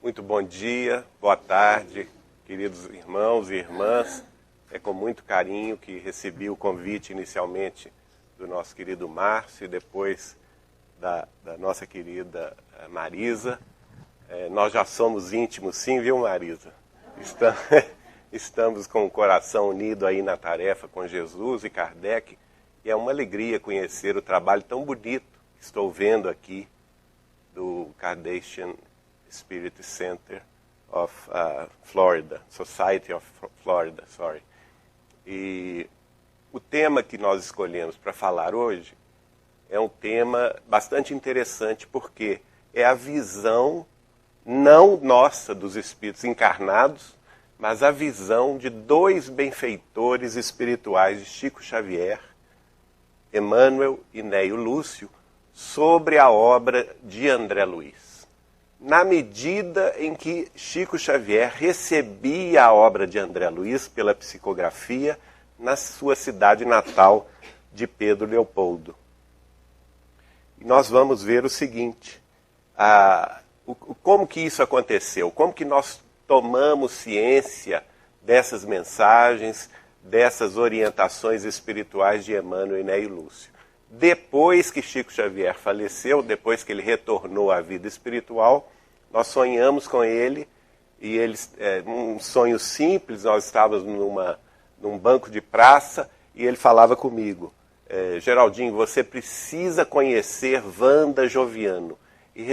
Muito bom dia, boa tarde, queridos irmãos e irmãs. É com muito carinho que recebi o convite inicialmente do nosso querido Márcio e depois da nossa querida Marisa. Nós já somos íntimos sim, viu, Marisa? Estamos com o coração unido aí na tarefa com Jesus e Kardec. E é uma alegria conhecer o trabalho tão bonito que estou vendo aqui do Cardassian Spirit Center of Florida, Society of Florida, sorry. E o tema que nós escolhemos para falar hoje é um tema bastante interessante porque é a visão não nossa dos espíritos encarnados, mas a visão de dois benfeitores espirituais de Chico Xavier, Emmanuel e Neio Lúcio, sobre a obra de André Luiz. Na medida em que Chico Xavier recebia a obra de André Luiz pela psicografia na sua cidade natal de Pedro Leopoldo. E nós vamos ver o seguinte, como que isso aconteceu, como que nós tomamos ciência dessas mensagens, dessas orientações espirituais de Emmanuel e Neio Lúcio. Depois que Chico Xavier faleceu, depois que ele retornou à vida espiritual, nós sonhamos com ele, e um sonho simples, nós estávamos num banco de praça, e ele falava comigo, Geraldinho, você precisa conhecer Wanda Joviano. E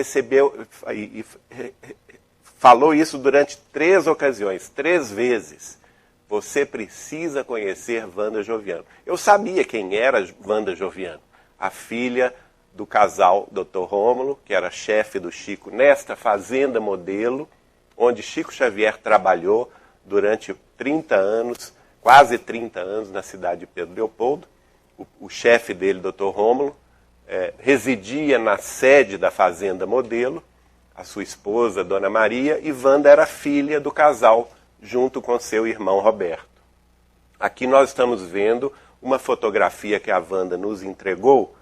falou isso durante 3 ocasiões, 3 vezes. Você precisa conhecer Wanda Joviano. Eu sabia quem era Wanda Joviano, a filha do casal Dr. Rômulo, que era chefe do Chico nesta fazenda modelo, onde Chico Xavier trabalhou durante 30 anos, quase 30 anos, na cidade de Pedro Leopoldo. O chefe dele, Dr. Rômulo, residia na sede da fazenda modelo, a sua esposa, Dona Maria, e Wanda era filha do casal, junto com seu irmão Roberto. Aqui nós estamos vendo uma fotografia que a Wanda nos entregou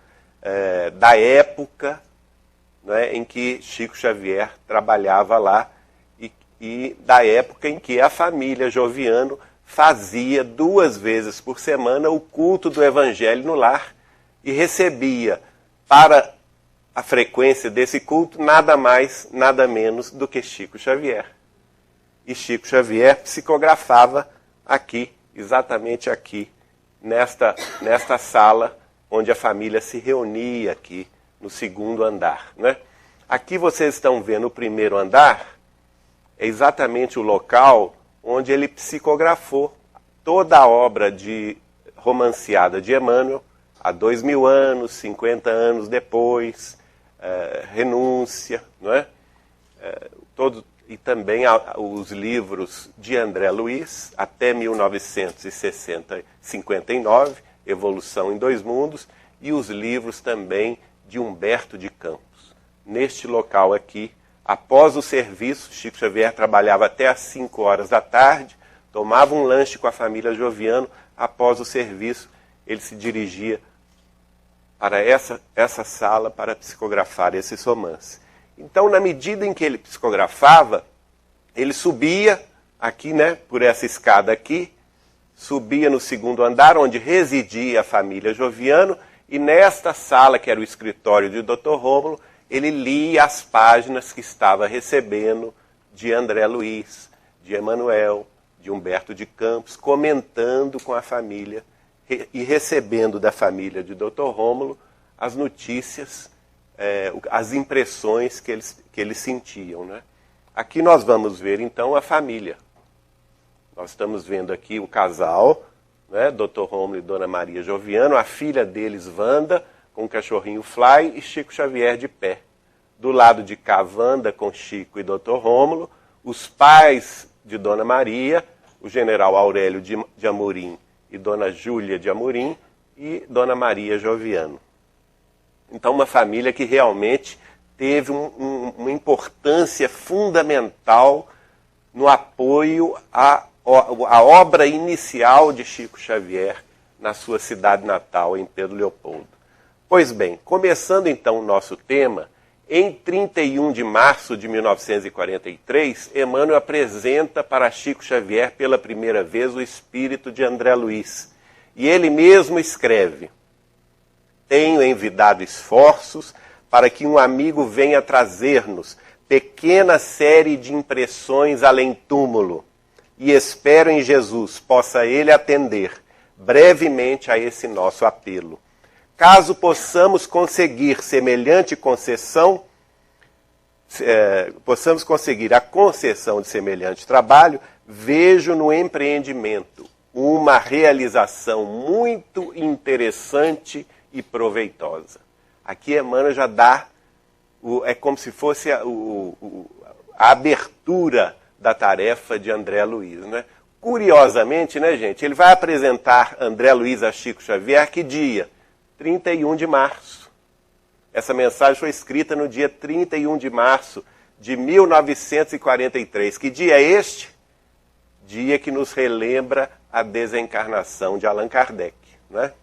da época, né, em que Chico Xavier trabalhava lá e da época em que a família Joviano fazia 2 vezes por semana o culto do Evangelho no lar e recebia para a frequência desse culto nada mais, nada menos do que Chico Xavier. E Chico Xavier psicografava aqui, exatamente aqui, nesta sala onde a família se reunia aqui no 2º andar. Né? Aqui vocês estão vendo o 1º andar, é exatamente o local onde ele psicografou toda a obra romanceada de Emmanuel, há 2000 anos, 50 anos depois, Renúncia, não é? E também os livros de André Luiz, até 1959, Evolução em 2 Mundos, e os livros também de Humberto de Campos. Neste local aqui, após o serviço, Chico Xavier trabalhava até às 5 horas da tarde, tomava um lanche com a família Joviano, após o serviço, ele se dirigia para essa sala para psicografar esse romance. Então, na medida em que ele psicografava, ele subia aqui, né, por essa escada aqui, subia no 2º andar, onde residia a família Joviano, e nesta sala, que era o escritório de Dr. Rômulo, ele lia as páginas que estava recebendo de André Luiz, de Emmanuel, de Humberto de Campos, comentando com a família e recebendo da família de Dr. Rômulo as notícias, as impressões que eles sentiam. Né? Aqui nós vamos ver, então, a família. Nós estamos vendo aqui o casal, né, Dr. Rômulo e Dona Maria Joviano, a filha deles, Wanda, com o cachorrinho Fly, e Chico Xavier de pé. Do lado de cá, Wanda com Chico e Dr. Rômulo, os pais de Dona Maria, o general Aurélio de Amorim e Dona Júlia de Amorim, e Dona Maria Joviano. Então, uma família que realmente teve uma importância fundamental no apoio à obra inicial de Chico Xavier na sua cidade natal, em Pedro Leopoldo. Pois bem, começando então o nosso tema, Em 31 de março de 1943, Emmanuel apresenta para Chico Xavier pela primeira vez o espírito de André Luiz. E ele mesmo escreve: tenho envidado esforços para que um amigo venha trazer-nos pequena série de impressões além-túmulo, e espero em Jesus possa ele atender brevemente a esse nosso apelo. Caso possamos conseguir semelhante concessão, possamos conseguir a concessão de semelhante trabalho, vejo no empreendimento uma realização muito interessante e proveitosa. Aqui Emmanuel já dá, é como se fosse a abertura da tarefa de André Luiz, né? Curiosamente, né, gente, ele vai apresentar André Luiz a Chico Xavier que dia? 31 de março. Essa mensagem foi escrita no dia 31 de março de 1943. Que dia é este? Dia que nos relembra a desencarnação de Allan Kardec, né?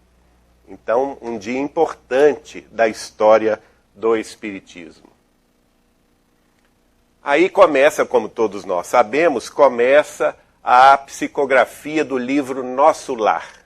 Então, um dia importante da história do Espiritismo. Aí começa, como todos nós sabemos, começa a psicografia do livro Nosso Lar,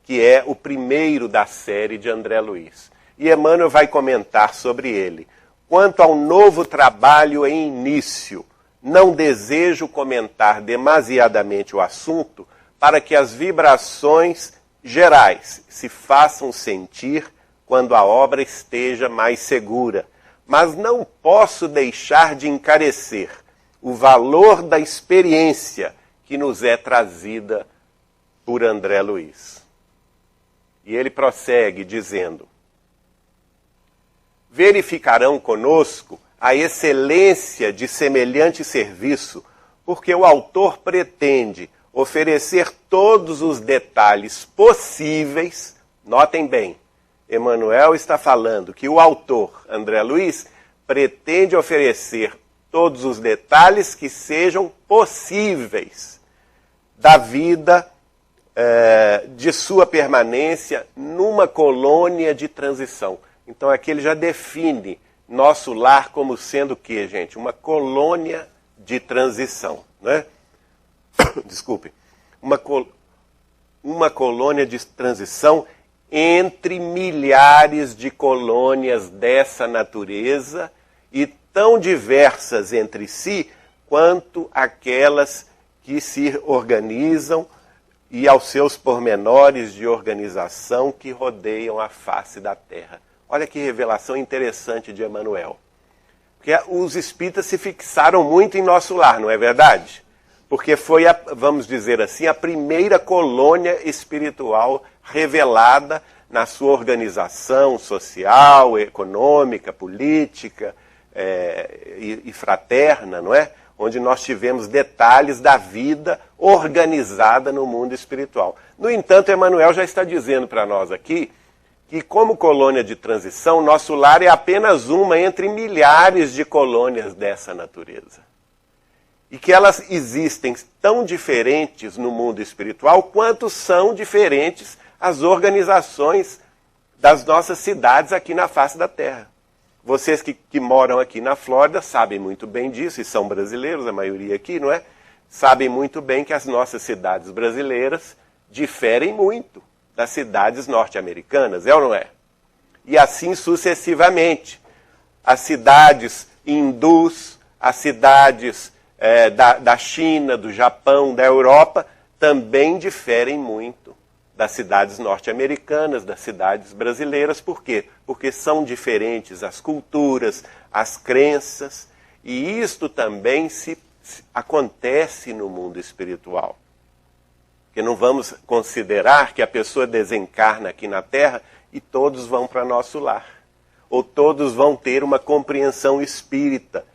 que é o primeiro da série de André Luiz. E Emmanuel vai comentar sobre ele. Quanto ao novo trabalho em início, não desejo comentar demasiadamente o assunto para que as vibrações gerais se façam sentir quando a obra esteja mais segura. Mas não posso deixar de encarecer o valor da experiência que nos é trazida por André Luiz. E ele prossegue dizendo: verificarão conosco a excelência de semelhante serviço, porque o autor pretende oferecer todos os detalhes possíveis. Notem bem, Emmanuel está falando que o autor, André Luiz, pretende oferecer todos os detalhes que sejam possíveis da vida de sua permanência numa colônia de transição. Então aqui ele já define nosso lar como sendo o quê, gente? Uma colônia de transição, né? Desculpe. Uma colônia de transição entre milhares de colônias dessa natureza e tão diversas entre si quanto aquelas que se organizam e aos seus pormenores de organização que rodeiam a face da Terra. Olha que revelação interessante de Emmanuel. Porque os espíritas se fixaram muito em nosso lar, não é verdade? Porque foi, vamos dizer assim, a primeira colônia espiritual revelada na sua organização social, econômica, política e fraterna, não é? Onde nós tivemos detalhes da vida organizada no mundo espiritual. No entanto, Emmanuel já está dizendo para nós aqui que, como colônia de transição, nosso lar é apenas uma entre milhares de colônias dessa natureza. E que elas existem tão diferentes no mundo espiritual quanto são diferentes as organizações das nossas cidades aqui na face da Terra. Vocês que moram aqui na Flórida sabem muito bem disso, e são brasileiros, a maioria aqui, não é? Sabem muito bem que as nossas cidades brasileiras diferem muito das cidades norte-americanas, é ou não é? E assim sucessivamente. As cidades hindus, as cidades da China, do Japão, da Europa, também diferem muito das cidades norte-americanas, das cidades brasileiras. Por quê? Porque são diferentes as culturas, as crenças, e isto também acontece no mundo espiritual. Porque não vamos considerar que a pessoa desencarna aqui na Terra e todos vão para nosso lar. Ou todos vão ter uma compreensão espírita.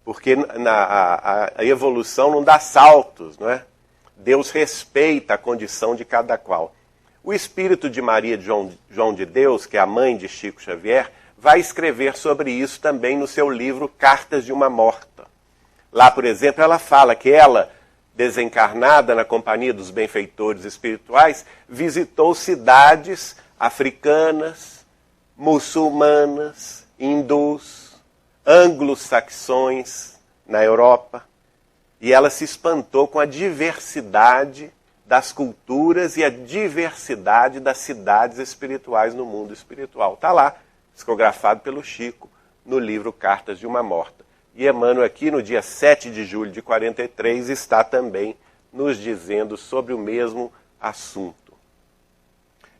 Porque a evolução não dá saltos, não é? Deus respeita a condição de cada qual. O espírito de Maria de João de Deus, que é a mãe de Chico Xavier, vai escrever sobre isso também no seu livro Cartas de uma Morta. Lá, por exemplo, ela fala que ela, desencarnada na companhia dos benfeitores espirituais, visitou cidades africanas, muçulmanas, hindus, anglo-saxões na Europa, e ela se espantou com a diversidade das culturas e a diversidade das cidades espirituais no mundo espiritual. Está lá, psicografado pelo Chico, no livro Cartas de uma Morta. E Emmanuel aqui, no dia 7 de julho de 43, está também nos dizendo sobre o mesmo assunto.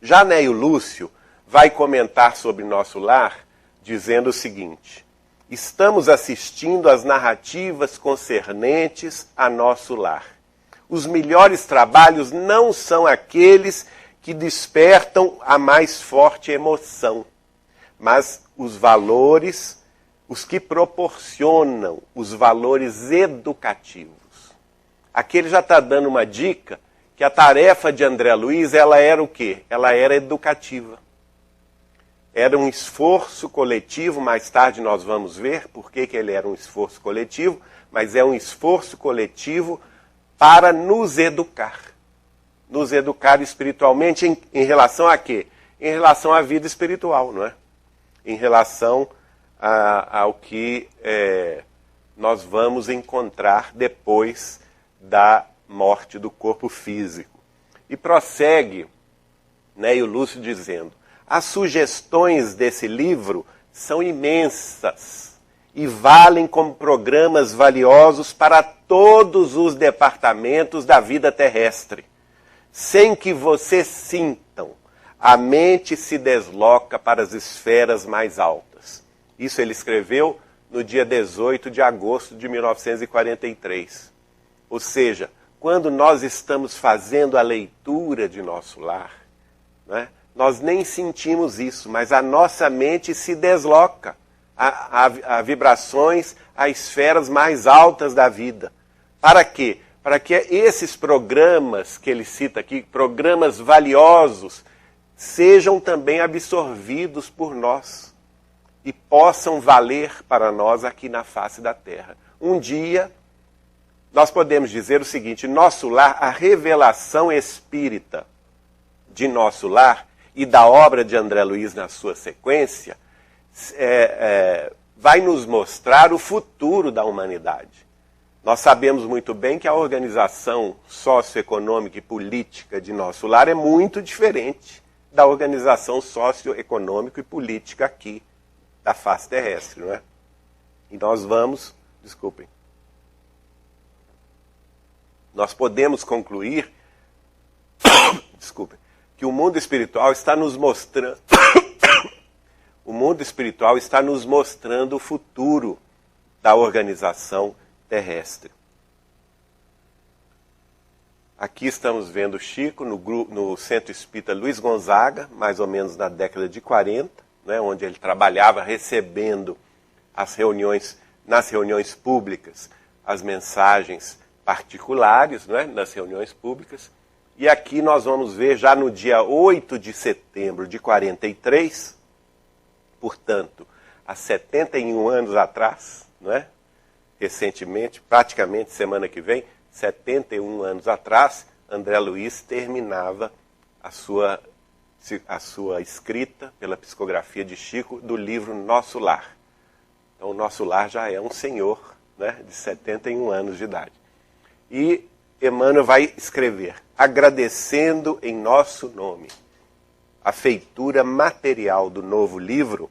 Já Neio Lúcio vai comentar sobre Nosso Lar, dizendo o seguinte: estamos assistindo às narrativas concernentes a nosso lar. Os melhores trabalhos não são aqueles que despertam a mais forte emoção, mas os valores, os que proporcionam os valores educativos. Aqui ele já está dando uma dica que a tarefa de André Luiz, ela era o quê? Ela era educativa. Era um esforço coletivo, mais tarde nós vamos ver por que ele era um esforço coletivo, mas é um esforço coletivo para nos educar. Nos educar espiritualmente em relação a quê? Em relação à vida espiritual, não é? Em relação ao que nós vamos encontrar depois da morte do corpo físico. E prossegue, né, e o Lúcio dizendo: as sugestões desse livro são imensas e valem como programas valiosos para todos os departamentos da vida terrestre. Sem que vocês sintam, a mente se desloca para as esferas mais altas. Isso ele escreveu no dia 18 de agosto de 1943. Ou seja, quando nós estamos fazendo a leitura de Nosso Lar, né, nós nem sentimos isso, mas a nossa mente se desloca a vibrações, a esferas mais altas da vida. Para quê? Para que esses programas que ele cita aqui, programas valiosos, sejam também absorvidos por nós e possam valer para nós aqui na face da Terra. Um dia, nós podemos dizer o seguinte: Nosso Lar, a revelação espírita de Nosso Lar e da obra de André Luiz na sua sequência, vai nos mostrar o futuro da humanidade. Nós sabemos muito bem que a organização socioeconômica e política de Nosso Lar é muito diferente da organização socioeconômica e política aqui da face terrestre, não é? E nós vamos, nós podemos concluir, que o mundo espiritual está nos mostrando, o mundo espiritual está nos mostrando o futuro da organização terrestre. Aqui estamos vendo Chico no Centro Espírita Luiz Gonzaga, mais ou menos na década de 40, né, onde ele trabalhava recebendo nas reuniões públicas, as mensagens particulares, né, nas reuniões públicas. E aqui nós vamos ver já no dia 8 de setembro de 43, portanto, há 71 anos atrás, não é? Recentemente, praticamente semana que vem, 71 anos atrás, André Luiz terminava a sua escrita pela psicografia de Chico do livro Nosso Lar. Então, o Nosso Lar já é um senhor, né, de 71 anos de idade. E Emmanuel vai escrever: agradecendo em nosso nome a feitura material do novo livro,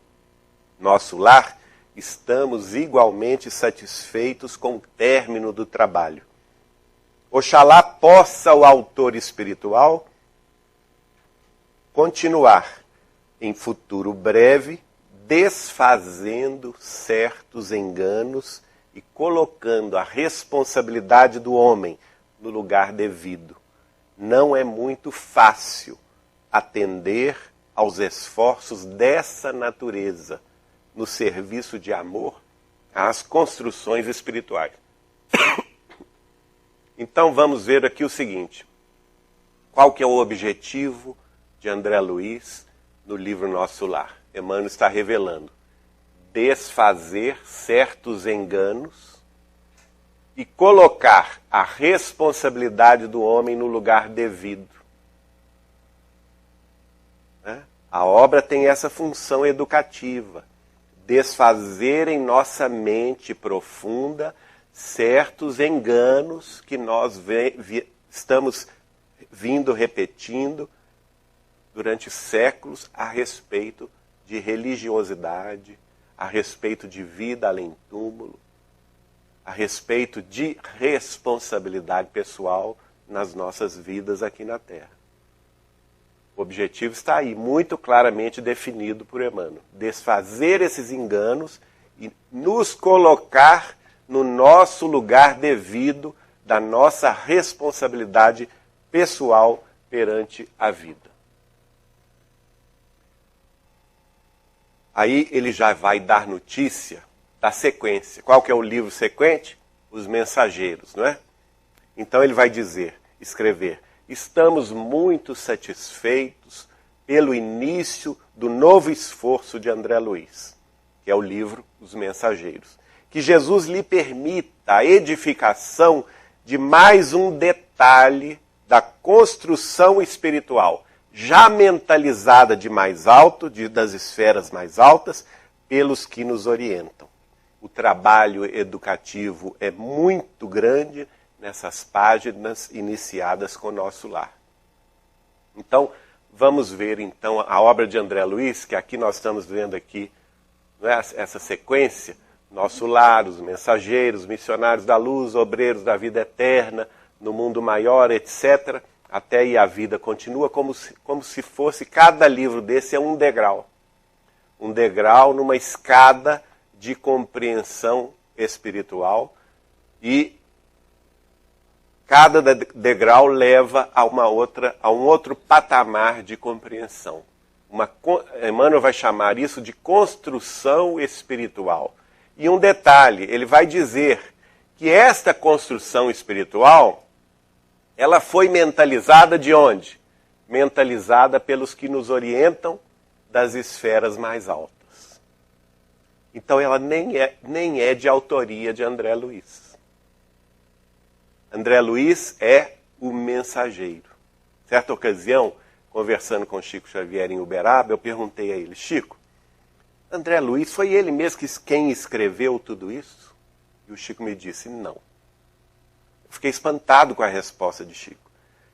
Nosso Lar, estamos igualmente satisfeitos com o término do trabalho. Oxalá possa o autor espiritual continuar em futuro breve, desfazendo certos enganos e colocando a responsabilidade do homem no lugar devido. Não é muito fácil atender aos esforços dessa natureza no serviço de amor às construções espirituais. Então vamos ver aqui o seguinte: qual que é o objetivo de André Luiz no livro Nosso Lar? Emmanuel está revelando: desfazer certos enganos e colocar a responsabilidade do homem no lugar devido. A obra tem essa função educativa, desfazer em nossa mente profunda certos enganos que nós estamos vindo repetindo durante séculos a respeito de religiosidade, a respeito de vida além túmulo, a respeito de responsabilidade pessoal nas nossas vidas aqui na Terra. O objetivo está aí, muito claramente definido por Emmanuel. Desfazer esses enganos e nos colocar no nosso lugar devido da nossa responsabilidade pessoal perante a vida. Aí ele já vai dar notícia da sequência. Qual que é o livro sequente? Os Mensageiros, não é? Então ele vai escrever: estamos muito satisfeitos pelo início do novo esforço de André Luiz, que é o livro Os Mensageiros. Que Jesus lhe permita a edificação de mais um detalhe da construção espiritual, já mentalizada de mais alto, das esferas mais altas, pelos que nos orientam. O trabalho educativo é muito grande nessas páginas iniciadas com o nosso lar. Então, vamos ver então a obra de André Luiz, que aqui nós estamos vendo aqui, não é? Essa sequência: Nosso Lar, Os Mensageiros, Missionários da Luz, Obreiros da Vida Eterna, No Mundo Maior, etc. Até aí a vida continua como se fosse, cada livro desse é um degrau. Um degrau numa escada de compreensão espiritual, e cada degrau leva a um outro patamar de compreensão. Emmanuel vai chamar isso de construção espiritual. E um detalhe, ele vai dizer que esta construção espiritual, ela foi mentalizada de onde? Mentalizada pelos que nos orientam das esferas mais altas. Então ela nem é de autoria de André Luiz. André Luiz é o mensageiro. Certa ocasião, conversando com Chico Xavier em Uberaba, eu perguntei a ele: Chico, André Luiz, foi ele mesmo quem escreveu tudo isso? E o Chico me disse: não. Eu fiquei espantado com a resposta de Chico.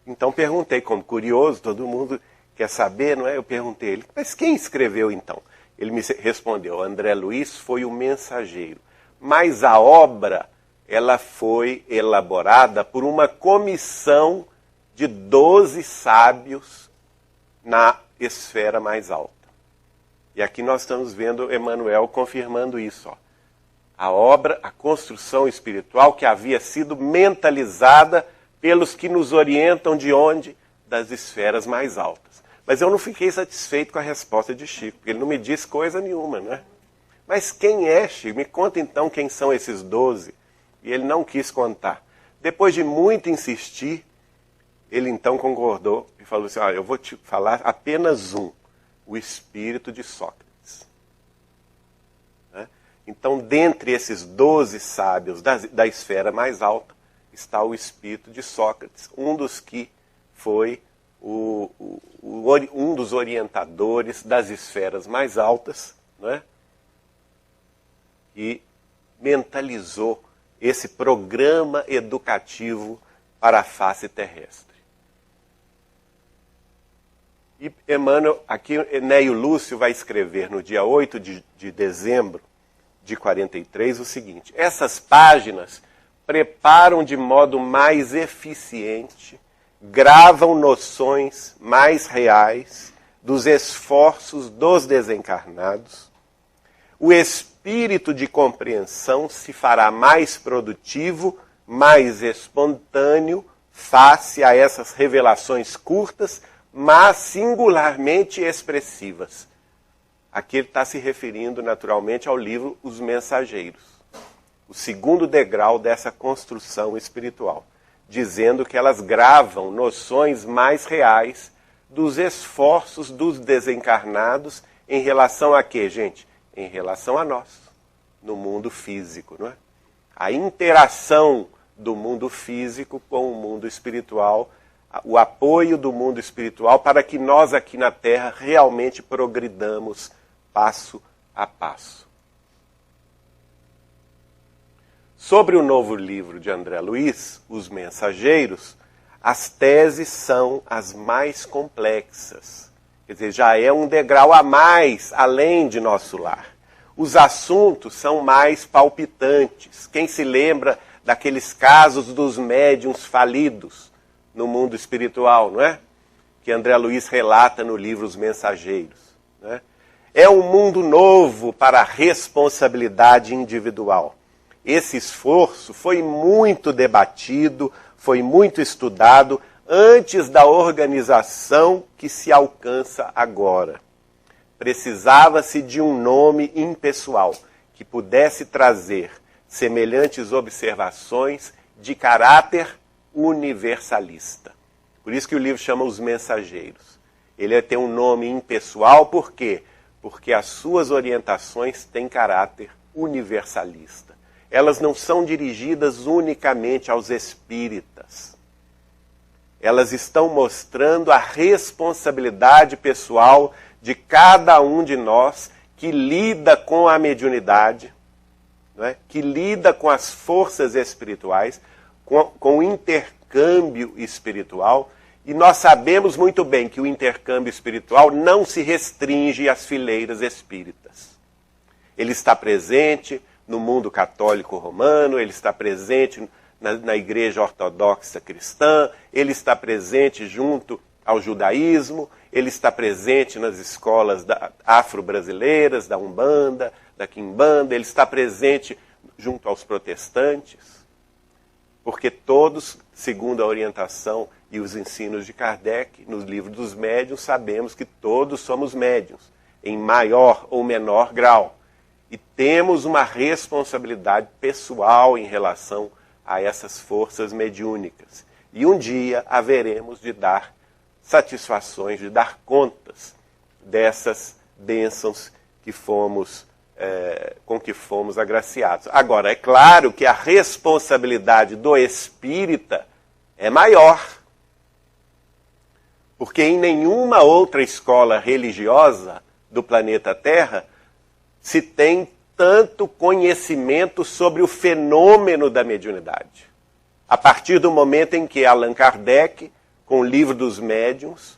Então perguntei, como curioso, todo mundo quer saber, não é? Eu perguntei a ele: mas quem escreveu então? Ele me respondeu: André Luiz foi o mensageiro. Mas a obra, ela foi elaborada por uma comissão de 12 sábios na esfera mais alta. E aqui nós estamos vendo Emmanuel confirmando isso. Ó. A obra, a construção espiritual que havia sido mentalizada pelos que nos orientam de onde? Das esferas mais altas. Mas eu não fiquei satisfeito com a resposta de Chico, porque ele não me disse coisa nenhuma, não é? Mas quem é, Chico? Me conta então quem são esses 12. E ele não quis contar. Depois de muito insistir, ele então concordou e falou assim: olha, eu vou te falar apenas um, o espírito de Sócrates. Né? Então, dentre esses 12 sábios da esfera mais alta, está o espírito de Sócrates, um dos que foi um dos orientadores das esferas mais altas, não é? E mentalizou esse programa educativo para a face terrestre. E Emmanuel, aqui Néio Lúcio vai escrever no dia 8 de dezembro de 43 o seguinte: essas páginas preparam de modo mais eficiente, gravam noções mais reais dos esforços dos desencarnados. O espírito de compreensão se fará mais produtivo, mais espontâneo, face a essas revelações curtas, mas singularmente expressivas. Aqui ele está se referindo naturalmente ao livro Os Mensageiros, o segundo degrau dessa construção espiritual, dizendo que elas gravam noções mais reais dos esforços dos desencarnados em relação a quê, gente? Em relação a nós, no mundo físico, não é? A interação do mundo físico com o mundo espiritual, o apoio do mundo espiritual para que nós aqui na Terra realmente progridamos passo a passo. Sobre o novo livro de André Luiz, Os Mensageiros, as teses são as mais complexas. Quer dizer, já é um degrau a mais, além de Nosso Lar. Os assuntos são mais palpitantes. Quem se lembra daqueles casos dos médiuns falidos no mundo espiritual, não é? Que André Luiz relata no livro Os Mensageiros. Não é? É um mundo novo para a responsabilidade individual. Esse esforço foi muito debatido, foi muito estudado antes da organização que se alcança agora. Precisava-se de um nome impessoal que pudesse trazer semelhantes observações de caráter universalista. Por isso que o livro chama Os Mensageiros. Ele tem um nome impessoal, por quê? Porque as suas orientações têm caráter universalista. Elas não são dirigidas unicamente aos espíritas. Elas estão mostrando a responsabilidade pessoal de cada um de nós que lida com a mediunidade, não é? Que lida com as forças espirituais, com o intercâmbio espiritual. E nós sabemos muito bem que o intercâmbio espiritual não se restringe às fileiras espíritas. Ele está presente no mundo católico romano, ele está presente na igreja ortodoxa cristã, ele está presente junto ao judaísmo, ele está presente nas escolas afro-brasileiras, da Umbanda, da Quimbanda, ele está presente junto aos protestantes, porque todos, segundo a orientação e os ensinos de Kardec, no livro dos médiuns, sabemos que todos somos médiuns, em maior ou menor grau. E temos uma responsabilidade pessoal em relação a essas forças mediúnicas. E um dia haveremos de dar satisfações, de dar contas dessas bênçãos que com que fomos agraciados. Agora, é claro que a responsabilidade do espírita é maior. Porque em nenhuma outra escola religiosa do planeta Terra se tem tanto conhecimento sobre o fenômeno da mediunidade. A partir do momento em que Allan Kardec, com o Livro dos Médiuns,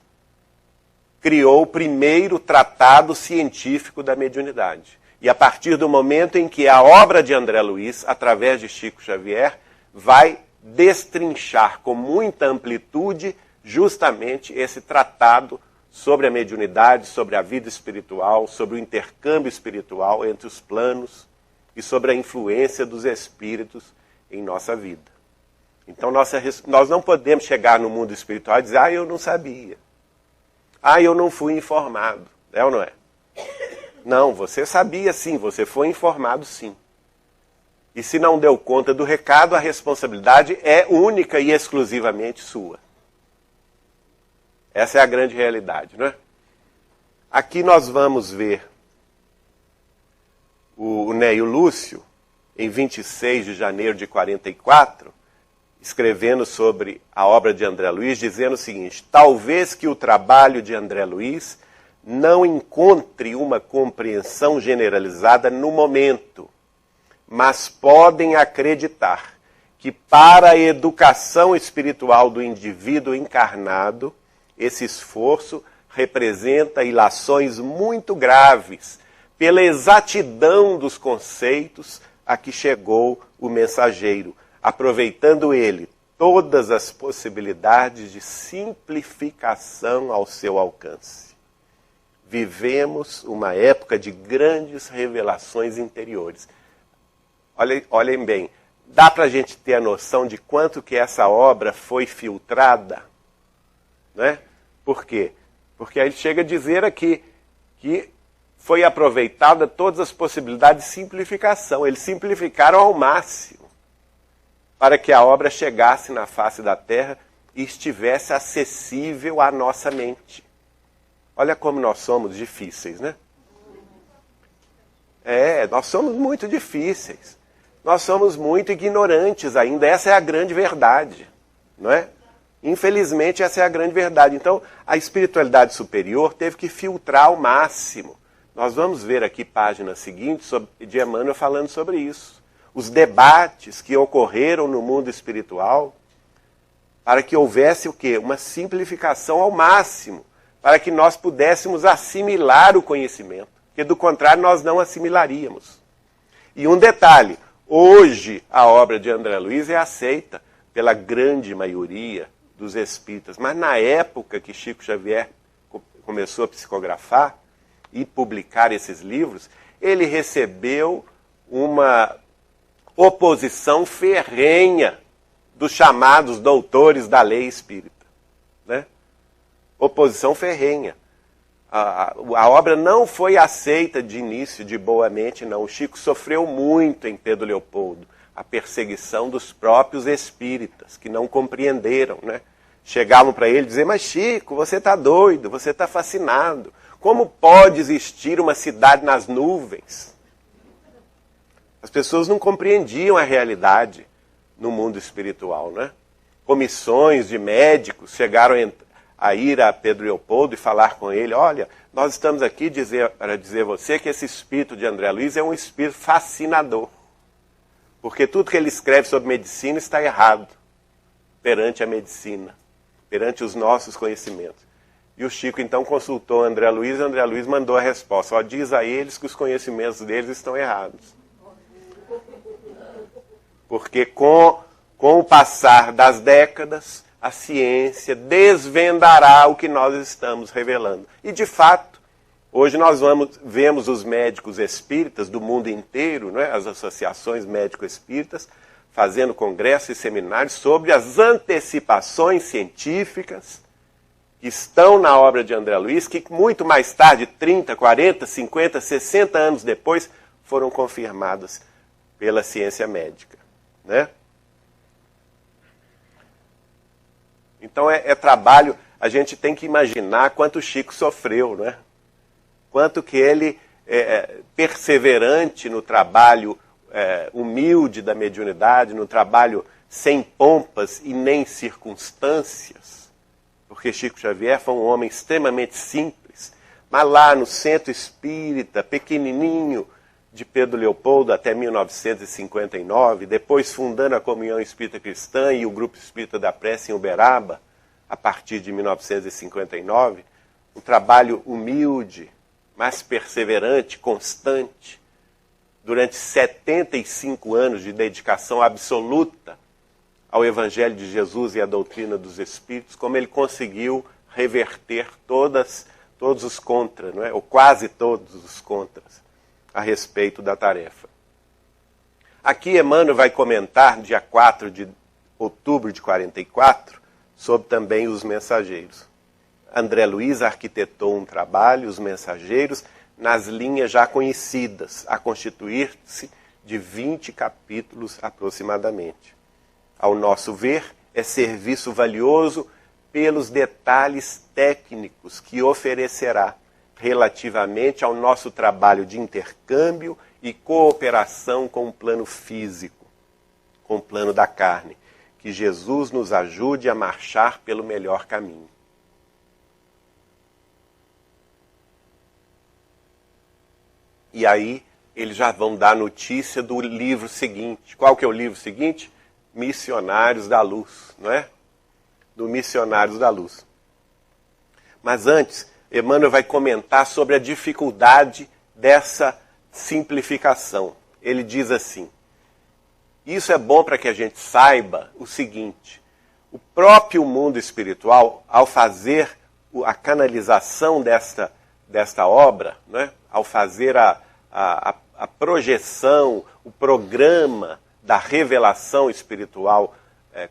criou o primeiro tratado científico da mediunidade. E a partir do momento em que a obra de André Luiz, através de Chico Xavier, vai destrinchar com muita amplitude justamente esse tratado sobre a mediunidade, sobre a vida espiritual, sobre o intercâmbio espiritual entre os planos e sobre a influência dos espíritos em nossa vida. Então nós não podemos chegar no mundo espiritual e dizer, eu não sabia. Eu não fui informado. É ou não é? Não, você sabia sim, você foi informado sim. E se não deu conta do recado, a responsabilidade é única e exclusivamente sua. Essa é a grande realidade, não é? Aqui nós vamos ver o Neio Lúcio, em 26 de janeiro de 44, escrevendo sobre a obra de André Luiz, dizendo o seguinte: talvez que o trabalho de André Luiz não encontre uma compreensão generalizada no momento, mas podem acreditar que para a educação espiritual do indivíduo encarnado, esse esforço representa ilações muito graves pela exatidão dos conceitos a que chegou o mensageiro, aproveitando ele todas as possibilidades de simplificação ao seu alcance. Vivemos uma época de grandes revelações interiores. Olhem bem, dá para a gente ter a noção de quanto que essa obra foi filtrada? Não é? Por quê? Porque aí chega a dizer aqui que foi aproveitada todas as possibilidades de simplificação. Eles simplificaram ao máximo para que a obra chegasse na face da terra e estivesse acessível à nossa mente. Olha como nós somos difíceis, né? Nós somos muito difíceis. Nós somos muito ignorantes ainda. Essa é a grande verdade, não é? Infelizmente, essa é a grande verdade. Então, a espiritualidade superior teve que filtrar ao máximo. Nós vamos ver aqui página seguinte de Emmanuel falando sobre isso. os debates que ocorreram no mundo espiritual, para que houvesse o quê? Uma simplificação ao máximo, para que nós pudéssemos assimilar o conhecimento, porque do contrário nós não assimilaríamos. E um detalhe, hoje a obra de André Luiz é aceita pela grande maioria dos espíritas, mas na época que Chico Xavier começou a psicografar e publicar esses livros, ele recebeu uma oposição ferrenha dos chamados doutores da lei espírita, né? Oposição ferrenha. A obra não foi aceita de início, de boamente, não. O Chico sofreu muito em Pedro Leopoldo, a perseguição dos próprios espíritas, que não compreenderam, né? Chegavam para ele e diziam, mas Chico, você está doido, você está fascinado. Como pode existir uma cidade nas nuvens? As pessoas não compreendiam a realidade no mundo espiritual, né? Comissões de médicos chegaram a ir a Pedro Leopoldo e falar com ele, olha, nós estamos aqui para dizer a você que esse espírito de André Luiz é um espírito fascinador. Porque tudo que ele escreve sobre medicina está errado perante a medicina, perante os nossos conhecimentos. E o Chico então consultou André Luiz, e André Luiz mandou a resposta, ó, diz a eles que os conhecimentos deles estão errados. Porque com o passar das décadas, a ciência desvendará o que nós estamos revelando. E, de fato, hoje nós vemos os médicos espíritas do mundo inteiro, né, as associações médico-espíritas, fazendo congressos e seminários sobre as antecipações científicas que estão na obra de André Luiz, que muito mais tarde, 30, 40, 50, 60 anos depois, foram confirmadas pela ciência médica. Né? Então é trabalho, a gente tem que imaginar quanto o Chico sofreu, né? Quanto que ele, perseverante no trabalho humilde da mediunidade, no trabalho sem pompas e nem circunstâncias, porque Chico Xavier foi um homem extremamente simples, mas lá no centro espírita, pequenininho, de Pedro Leopoldo até 1959, depois fundando a Comunhão Espírita Cristã e o Grupo Espírita da Prece em Uberaba, a partir de 1959, um trabalho humilde, mas perseverante, constante, durante 75 anos de dedicação absoluta ao Evangelho de Jesus e à doutrina dos Espíritos, como ele conseguiu reverter todos os contras, não é? Ou quase todos os contras, a respeito da tarefa. Aqui Emmanuel vai comentar, dia 4 de outubro de 44, sobre também os mensageiros. André Luiz arquitetou um trabalho, os mensageiros, nas linhas já conhecidas, a constituir-se de 20 capítulos aproximadamente. Ao nosso ver, é serviço valioso pelos detalhes técnicos que oferecerá relativamente ao nosso trabalho de intercâmbio e cooperação com o plano físico, com o plano da carne. Que Jesus nos ajude a marchar pelo melhor caminho. E aí, eles já vão dar notícia do livro seguinte. Qual que é o livro seguinte? Missionários da Luz, não é? Do Missionários da Luz. Mas antes, Emmanuel vai comentar sobre a dificuldade dessa simplificação. Ele diz assim, isso é bom para que a gente saiba o seguinte, o próprio mundo espiritual, ao fazer a canalização desta obra, né, ao fazer a projeção, o programa da revelação espiritual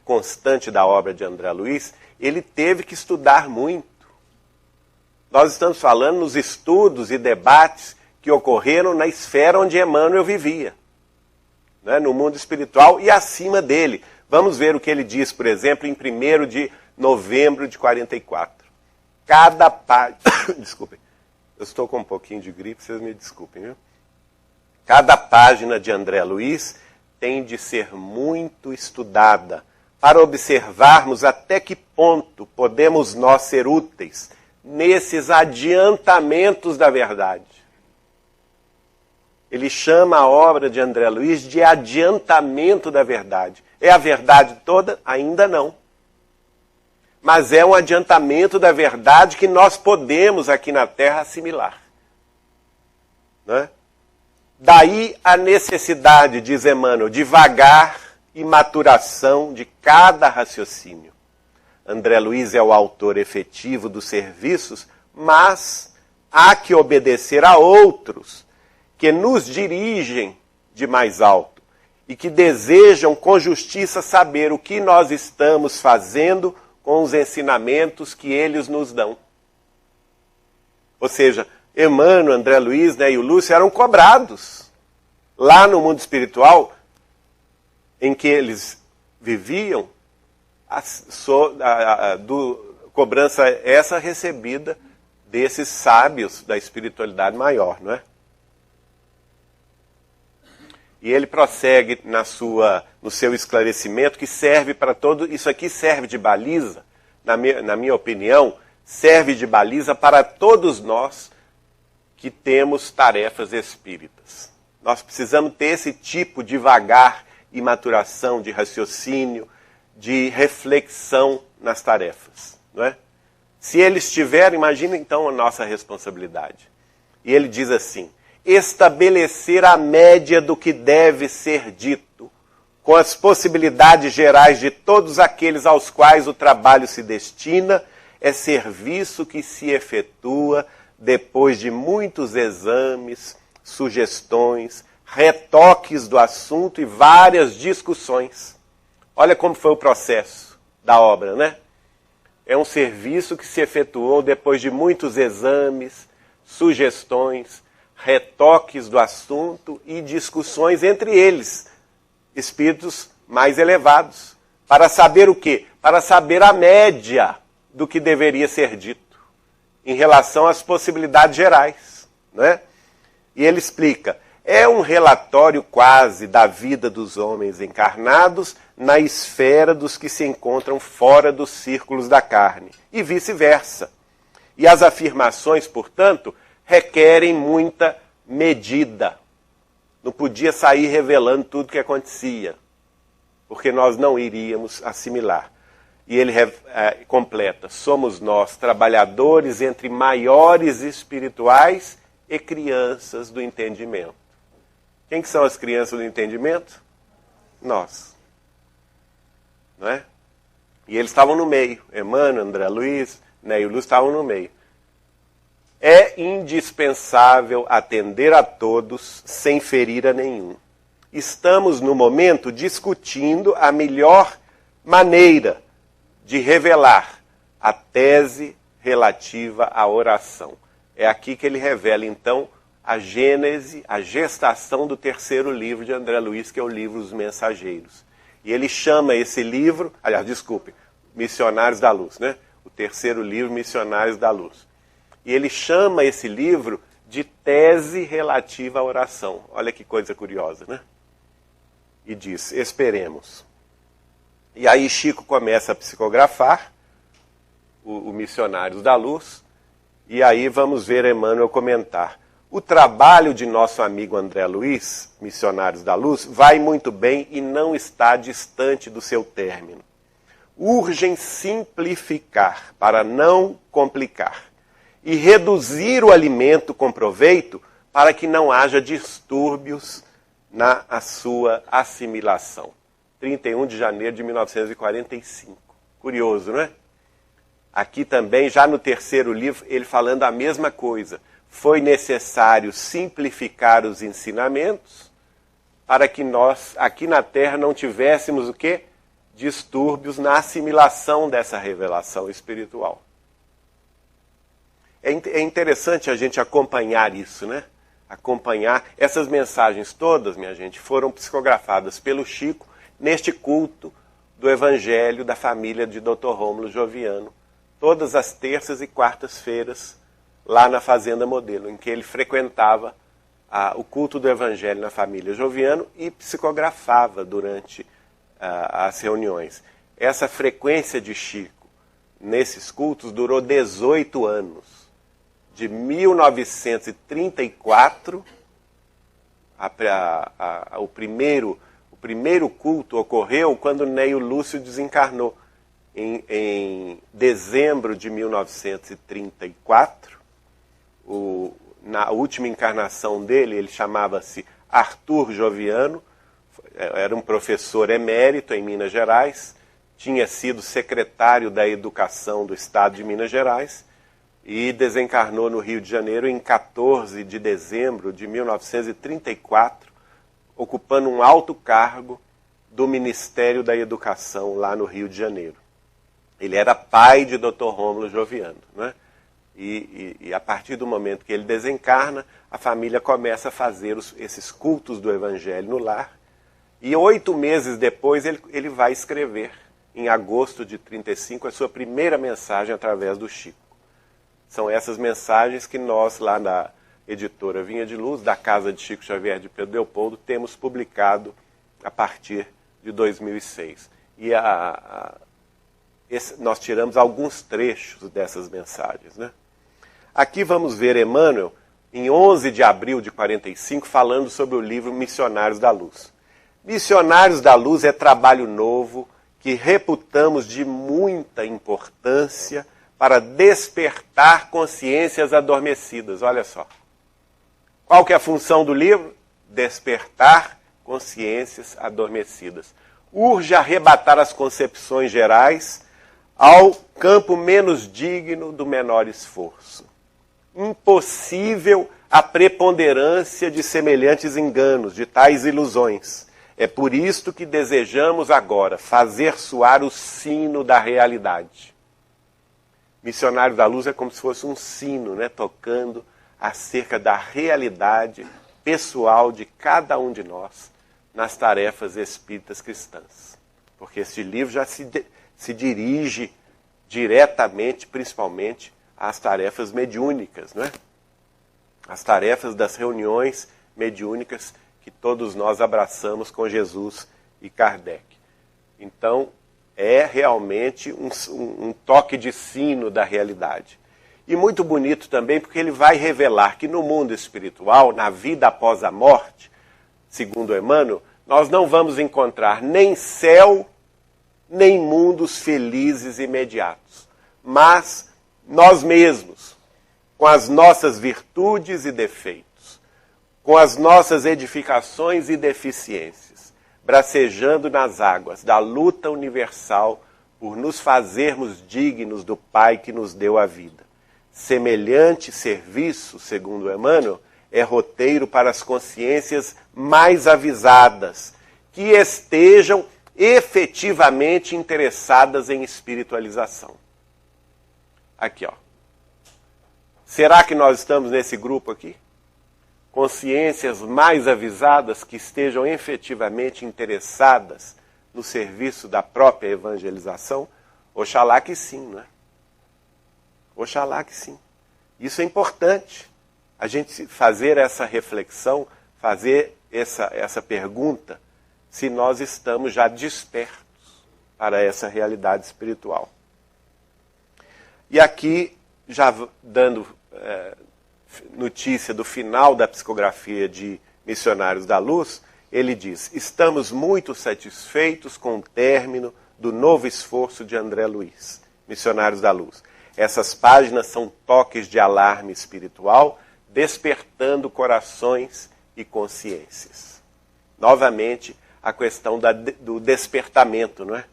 constante da obra de André Luiz, ele teve que estudar muito. Nós estamos falando nos estudos e debates que ocorreram na esfera onde Emmanuel vivia, né, no mundo espiritual e acima dele. Vamos ver o que ele diz, por exemplo, em 1º de novembro de 44. Cada página... Desculpem, eu estou com um pouquinho de gripe, vocês me desculpem, viu? Cada página de André Luiz tem de ser muito estudada para observarmos até que ponto podemos nós ser úteis nesses adiantamentos da verdade. Ele chama a obra de André Luiz de adiantamento da verdade. É a verdade toda? Ainda não. Mas é um adiantamento da verdade que nós podemos aqui na Terra assimilar. Né? Daí a necessidade, diz Emmanuel, de vagar e maturação de cada raciocínio. André Luiz é o autor efetivo dos serviços, mas há que obedecer a outros que nos dirigem de mais alto e que desejam com justiça saber o que nós estamos fazendo com os ensinamentos que eles nos dão. Ou seja, Emmanuel, André Luiz, né, e o Lúcio eram cobrados lá no mundo espiritual em que eles viviam, cobrança essa recebida desses sábios da espiritualidade maior, não é? E ele prossegue no seu esclarecimento, que serve para todo... Isso aqui serve de baliza, na minha opinião, serve de baliza para todos nós que temos tarefas espíritas. Nós precisamos ter esse tipo de vagar e maturação, de raciocínio, de reflexão nas tarefas, não é? Se eles tiverem, imagina então a nossa responsabilidade. E ele diz assim: estabelecer a média do que deve ser dito, com as possibilidades gerais de todos aqueles aos quais o trabalho se destina, é serviço que se efetua depois de muitos exames, sugestões, retoques do assunto e várias discussões. Olha como foi o processo da obra, né? É um serviço que se efetuou depois de muitos exames, sugestões, retoques do assunto e discussões entre eles, espíritos mais elevados. Para saber o quê? Para saber a média do que deveria ser dito em relação às possibilidades gerais, né? E ele explica: é um relatório quase da vida dos homens encarnados na esfera dos que se encontram fora dos círculos da carne, e vice-versa. E as afirmações, portanto, requerem muita medida. Não podia sair revelando tudo o que acontecia, porque nós não iríamos assimilar. E ele completa: somos nós, trabalhadores entre maiores espirituais e crianças do entendimento. Quem que são as crianças do entendimento? Nós. Não é? E eles estavam no meio. Emmanuel, André Luiz, né, e o Lúcio estavam no meio. É indispensável atender a todos sem ferir a nenhum. Estamos, no momento, discutindo a melhor maneira de revelar a tese relativa à oração. É aqui que ele revela, então, a gênese, a gestação do terceiro livro de André Luiz, que é o livro Os Mensageiros. E ele chama esse livro, Missionários da Luz, né? O terceiro livro, Missionários da Luz. E ele chama esse livro de tese relativa à oração. Olha que coisa curiosa, né? E diz: esperemos. E aí Chico começa a psicografar o Missionários da Luz, e aí vamos ver Emmanuel comentar. O trabalho de nosso amigo André Luiz, Missionários da Luz, vai muito bem e não está distante do seu término. Urgem simplificar para não complicar e reduzir o alimento com proveito para que não haja distúrbios na sua assimilação. 31 de janeiro de 1945. Curioso, não é? Aqui também, já no terceiro livro, ele falando a mesma coisa. Foi necessário simplificar os ensinamentos para que nós, aqui na Terra, não tivéssemos o quê? Distúrbios na assimilação dessa revelação espiritual. É interessante a gente acompanhar isso, né? Acompanhar. Essas mensagens todas, minha gente, foram psicografadas pelo Chico neste culto do Evangelho da família de Dr. Rômulo Joviano, todas as terças e quartas-feiras, lá na Fazenda Modelo, em que ele frequentava o culto do Evangelho na família Joviano e psicografava durante as reuniões. Essa frequência de Chico nesses cultos durou 18 anos, de 1934 O primeiro culto ocorreu quando Neio Lúcio desencarnou. Em dezembro de 1934, na última encarnação dele, ele chamava-se Arthur Joviano, era um professor emérito em Minas Gerais, tinha sido secretário da Educação do Estado de Minas Gerais e desencarnou no Rio de Janeiro em 14 de dezembro de 1934, ocupando um alto cargo do Ministério da Educação lá no Rio de Janeiro. Ele era pai de Dr. Rômulo Joviano, né? E a partir do momento que ele desencarna, a família começa a fazer esses cultos do Evangelho no lar. E 8 meses depois ele vai escrever, em agosto de 35, a sua primeira mensagem através do Chico. São essas mensagens que nós, lá na editora Vinha de Luz, da casa de Chico Xavier de Pedro Leopoldo, temos publicado a partir de 2006. E nós tiramos alguns trechos dessas mensagens, né? Aqui vamos ver Emmanuel, em 11 de abril de 45, falando sobre o livro Missionários da Luz. Missionários da Luz é trabalho novo que reputamos de muita importância para despertar consciências adormecidas. Olha só. Qual que é a função do livro? Despertar consciências adormecidas. Urge arrebatar as concepções gerais ao campo menos digno do menor esforço. Impossível a preponderância de semelhantes enganos, de tais ilusões. É por isto que desejamos agora fazer soar o sino da realidade. Missionário da Luz é como se fosse um sino, né, tocando acerca da realidade pessoal de cada um de nós nas tarefas espíritas cristãs. Porque este livro já se dirige diretamente, principalmente, às tarefas mediúnicas, não é? As tarefas das reuniões mediúnicas que todos nós abraçamos com Jesus e Kardec. Então, é realmente um toque de sino da realidade. E muito bonito também, porque ele vai revelar que no mundo espiritual, na vida após a morte, segundo Emmanuel, nós não vamos encontrar nem céu, nem mundos felizes imediatos, mas nós mesmos, com as nossas virtudes e defeitos, com as nossas edificações e deficiências, bracejando nas águas da luta universal por nos fazermos dignos do Pai que nos deu a vida. Semelhante serviço, segundo Emmanuel, é roteiro para as consciências mais avisadas, que estejam efetivamente interessadas em espiritualização. Aqui, ó. Será que nós estamos nesse grupo aqui? Consciências mais avisadas que estejam efetivamente interessadas no serviço da própria evangelização? Oxalá que sim, não é? Oxalá que sim. Isso é importante. A gente fazer essa reflexão, fazer essa pergunta, se nós estamos já despertos para essa realidade espiritual. E aqui, já dando notícia do final da psicografia de Missionários da Luz, ele diz: estamos muito satisfeitos com o término do novo esforço de André Luiz, Missionários da Luz. Essas páginas são toques de alarme espiritual, despertando corações e consciências. Novamente, a questão do despertamento, não é?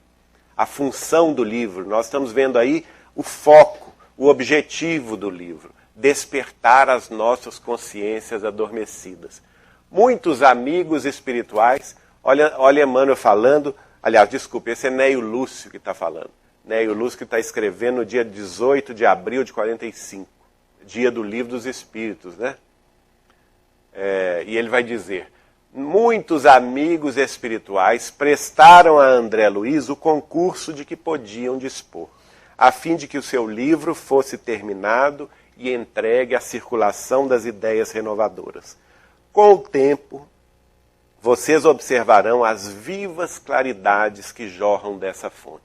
A função do livro. Nós estamos vendo aí o foco, o objetivo do livro. Despertar as nossas consciências adormecidas. Muitos amigos espirituais, olha Emmanuel falando, aliás, desculpe, esse é Neio Lúcio que está falando. Neio Lúcio que está escrevendo no dia 18 de abril de 45, dia do Livro dos Espíritos, né? E ele vai dizer: muitos amigos espirituais prestaram a André Luiz o concurso de que podiam dispor, a fim de que o seu livro fosse terminado e entregue à circulação das ideias renovadoras. Com o tempo, vocês observarão as vivas claridades que jorram dessa fonte.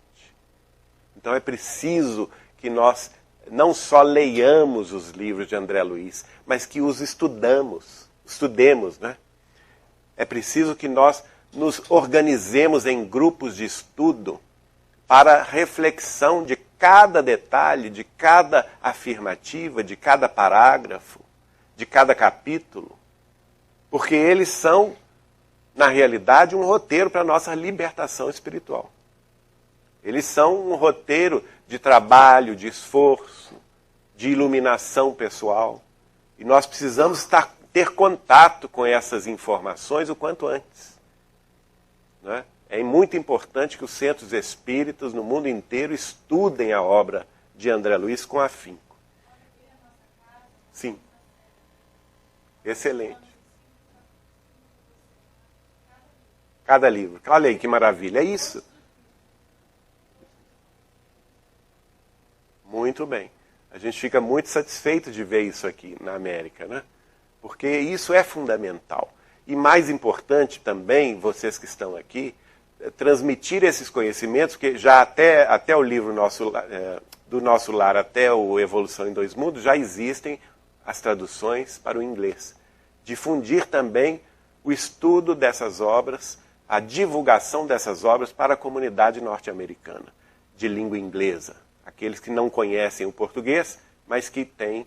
Então é preciso que nós não só leiamos os livros de André Luiz, mas que os estudemos, né? É preciso que nós nos organizemos em grupos de estudo para reflexão de cada detalhe, de cada afirmativa, de cada parágrafo, de cada capítulo, porque eles são, na realidade, um roteiro para a nossa libertação espiritual. Eles são um roteiro de trabalho, de esforço, de iluminação pessoal. E nós precisamos ter contato com essas informações o quanto antes. Não é? É muito importante que os centros espíritas no mundo inteiro estudem a obra de André Luiz com afinco. Sim. Excelente. Cada livro. Olha aí que maravilha. É isso. Muito bem. A gente fica muito satisfeito de ver isso aqui na América, né? Porque isso é fundamental. E mais importante também, vocês que estão aqui, transmitir esses conhecimentos, que já até o livro do Nosso Lar, até o Evolução em Dois Mundos, já existem as traduções para o inglês. Difundir também o estudo dessas obras, a divulgação dessas obras para a comunidade norte-americana, de língua inglesa. Aqueles que não conhecem o português, mas que têm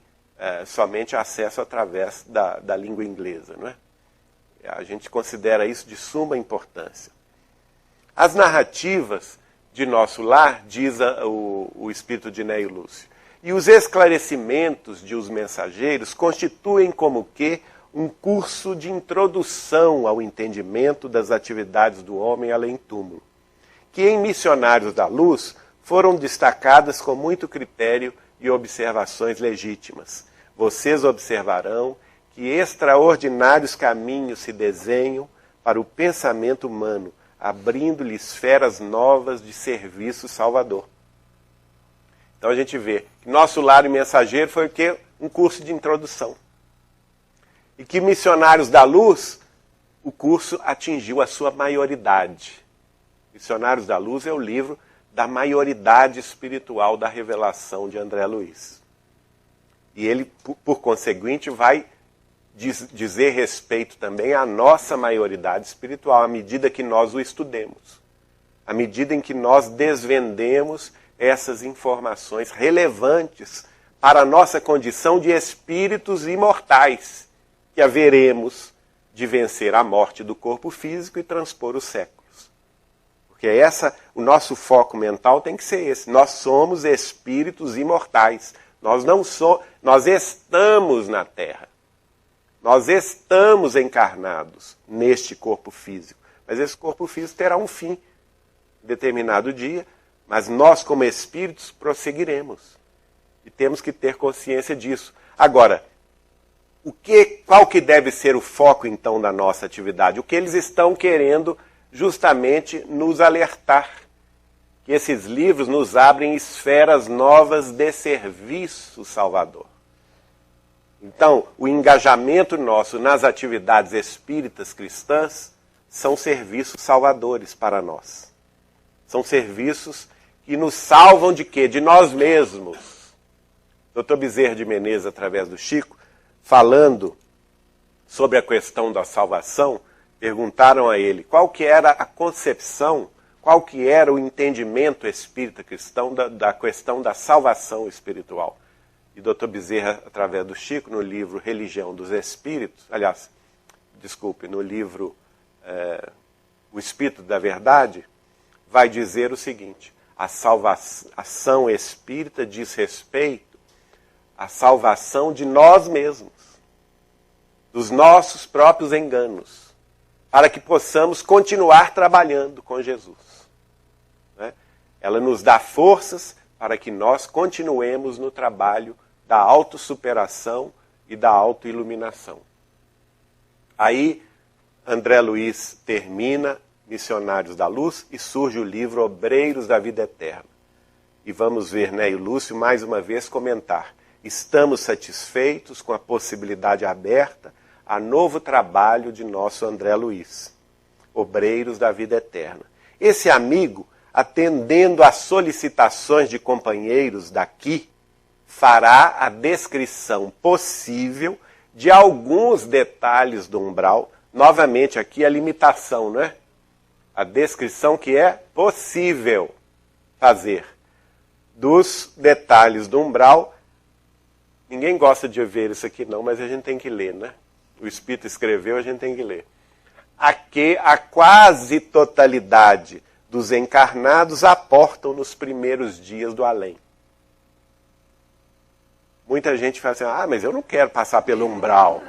somente acesso através da língua inglesa. Não é? A gente considera isso de suma importância. As narrativas de Nosso Lar, diz o espírito de Neio Lúcio, e os esclarecimentos de Os Mensageiros constituem como que um curso de introdução ao entendimento das atividades do homem além-túmulo, que em Missionários da Luz foram destacadas com muito critério e observações legítimas. Vocês observarão que extraordinários caminhos se desenham para o pensamento humano, abrindo-lhe esferas novas de serviço salvador. Então a gente vê que Nosso Lar e Mensageiro foi o quê? Um curso de introdução. E que Missionários da Luz, o curso atingiu a sua maioridade. Missionários da Luz é o livro da maioridade espiritual da revelação de André Luiz. E ele, por conseguinte, vai dizer respeito também à nossa maioridade espiritual, à medida que nós o estudemos, à medida em que nós desvendemos essas informações relevantes para a nossa condição de espíritos imortais, que haveremos de vencer a morte do corpo físico e transpor os séculos. Porque o nosso foco mental tem que ser esse. Nós somos espíritos imortais. Nós estamos na Terra. Nós estamos encarnados neste corpo físico. Mas esse corpo físico terá um fim, determinado dia. Mas nós, como espíritos, prosseguiremos. E temos que ter consciência disso. Agora, qual que deve ser o foco, então, da nossa atividade? O que eles estão querendo justamente nos alertar. Que esses livros nos abrem esferas novas de serviço salvador. Então, o engajamento nosso nas atividades espíritas cristãs são serviços salvadores para nós. São serviços que nos salvam de quê? De nós mesmos. Dr. Bezerra de Menezes, através do Chico, falando sobre a questão da salvação, perguntaram a ele qual que era a concepção, qual que era o entendimento espírita cristão da questão da salvação espiritual. E Dr. Bezerra, através do Chico, no livro Religião dos Espíritos, no livro O Espírito da Verdade, vai dizer o seguinte: a salvação espírita diz respeito à salvação de nós mesmos, dos nossos próprios enganos, para que possamos continuar trabalhando com Jesus. Né? Ela nos dá forças para que nós continuemos no trabalho da autossuperação e da autoiluminação. Aí, André Luiz termina Missionários da Luz e surge o livro Obreiros da Vida Eterna. E vamos ver Neio Lúcio mais uma vez comentar: estamos satisfeitos com a possibilidade aberta a novo trabalho de nosso André Luiz, Obreiros da Vida Eterna. Esse amigo, atendendo às solicitações de companheiros daqui, fará a descrição possível de alguns detalhes do umbral novamente aqui a limitação, não é? A descrição que é possível fazer dos detalhes do umbral. Ninguém gosta de ver isso aqui não, mas a gente tem que ler, né? O Espírito escreveu, a gente tem que ler. Aqui a quase totalidade dos encarnados aportam nos primeiros dias do além. Muita gente fala assim, mas eu não quero passar pelo umbral.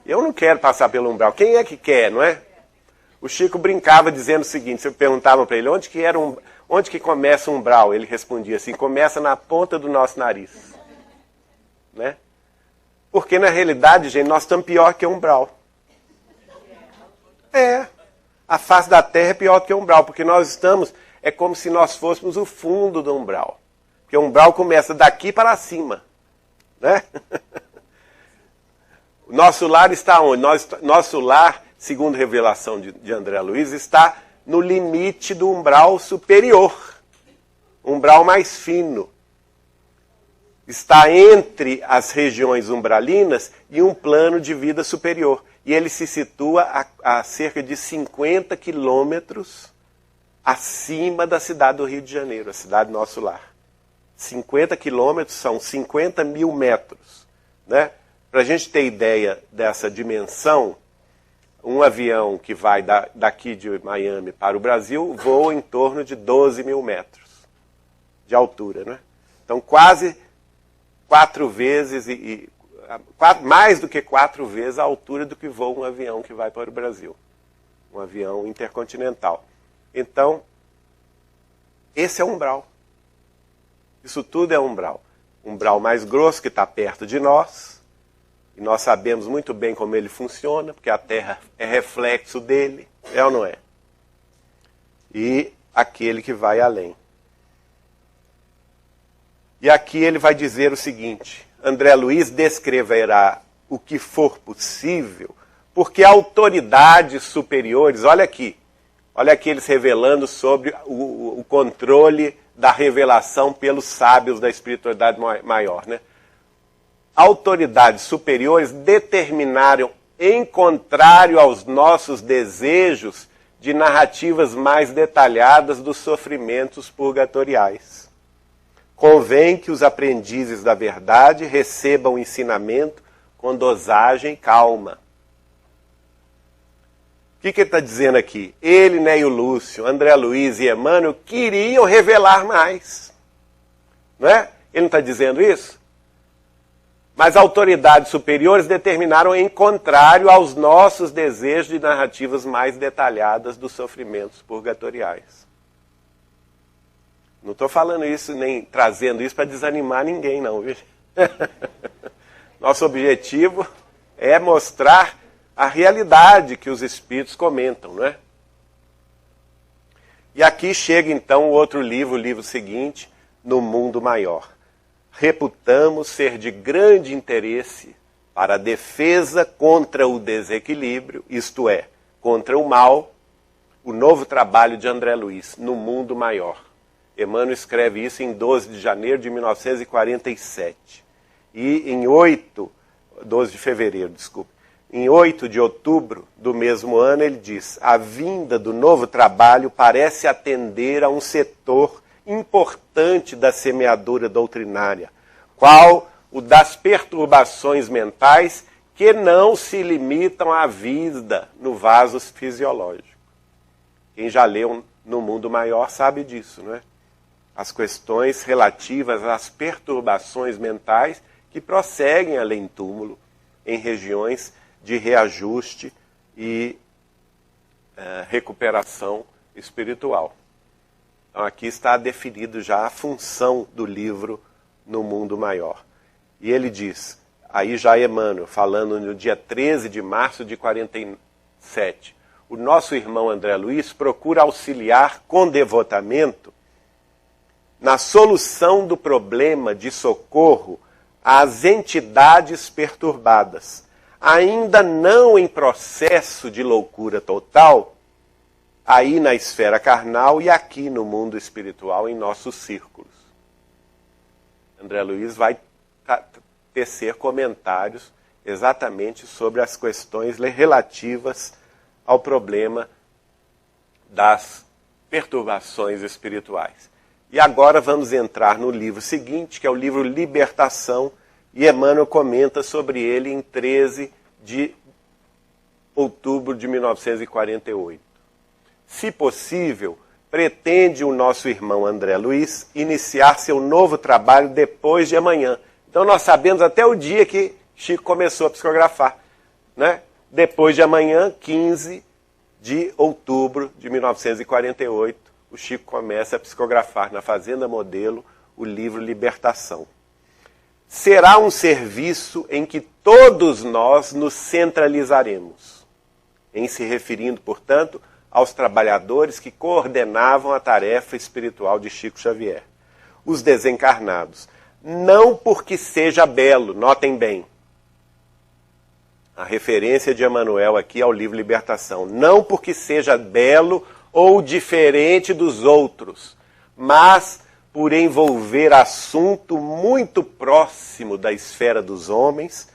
Eu não quero passar pelo umbral. Quem é que quer, não é? O Chico brincava dizendo o seguinte, você perguntava para ele, onde que começa o umbral? Ele respondia assim, começa na ponta do nosso nariz. Né? Porque na realidade, gente, nós estamos pior que o umbral. A face da Terra é pior do que o umbral, porque nós estamos, é como se nós fôssemos o fundo do umbral. Porque o umbral começa daqui para cima. Né? O nosso lar está onde? Nosso lar, segundo revelação de André Luiz, está no limite do umbral superior. Umbral mais fino. Está entre as regiões umbralinas e um plano de vida superior. E ele se situa a cerca de 50 quilômetros acima da cidade do Rio de Janeiro, a cidade nosso lar. 50 quilômetros são 50 mil metros. Né? Para a gente ter ideia dessa dimensão, um avião que vai daqui de Miami para o Brasil voa em torno de 12 mil metros de altura. Né? Então quase 4 vezes, mais do que 4 vezes a altura do que voa um avião que vai para o Brasil. Um avião intercontinental. Então, esse é o umbral. Isso tudo é umbral. Umbral mais grosso que está perto de nós. E nós sabemos muito bem como ele funciona, porque a Terra é reflexo dele, é ou não é? E aquele que vai além. E aqui ele vai dizer o seguinte, André Luiz descreverá o que for possível, porque autoridades superiores, olha aqui eles revelando sobre o controle da revelação pelos sábios da espiritualidade maior, né? Autoridades superiores determinaram, em contrário aos nossos desejos, de narrativas mais detalhadas dos sofrimentos purgatoriais. Convém que os aprendizes da verdade recebam o ensinamento com dosagem e calma. O que ele está dizendo aqui? Ele, Neio Lúcio, André Luiz e Emmanuel queriam revelar mais. Não é? Ele não está dizendo isso? Mas autoridades superiores determinaram em contrário aos nossos desejos de narrativas mais detalhadas dos sofrimentos purgatoriais. Não estou falando isso, nem trazendo isso para desanimar ninguém, não, viu? Nosso objetivo é mostrar a realidade que os espíritos comentam, não é? E aqui chega então o outro livro, o livro seguinte, No Mundo Maior. Reputamos ser de grande interesse para a defesa contra o desequilíbrio, isto é, contra o mal, o novo trabalho de André Luiz, No Mundo Maior. Emmanuel escreve isso em 12 de janeiro de 1947. E em 12 de fevereiro, desculpe. Em 8 de outubro do mesmo ano, ele diz: a vinda do novo trabalho parece atender a um setor importante da semeadura doutrinária, qual o das perturbações mentais que não se limitam à vida no vaso fisiológico. Quem já leu No Mundo Maior sabe disso, não é? As questões relativas às perturbações mentais que prosseguem além túmulo, em regiões de reajuste e recuperação espiritual. Então aqui está definido já a função do livro No Mundo Maior. E ele diz, aí já Emmanuel, falando no dia 13 de março de 47, o nosso irmão André Luiz procura auxiliar com devotamento na solução do problema de socorro às entidades perturbadas, ainda não em processo de loucura total, aí na esfera carnal e aqui no mundo espiritual, em nossos círculos. André Luiz vai tecer comentários exatamente sobre as questões relativas ao problema das perturbações espirituais. E agora vamos entrar no livro seguinte, que é o livro Libertação, e Emmanuel comenta sobre ele em 13 de outubro de 1948. Se possível, pretende o nosso irmão André Luiz iniciar seu novo trabalho depois de amanhã. Então nós sabemos até o dia que Chico começou a psicografar, né? Depois de amanhã, 15 de outubro de 1948, o Chico começa a psicografar na Fazenda Modelo o livro Libertação. Será um serviço em que todos nós nos centralizaremos, em se referindo, portanto, aos trabalhadores que coordenavam a tarefa espiritual de Chico Xavier, os desencarnados. Não porque seja belo, notem bem, a referência de Emmanuel aqui ao livro Libertação, não porque seja belo ou diferente dos outros, mas por envolver assunto muito próximo da esfera dos homens,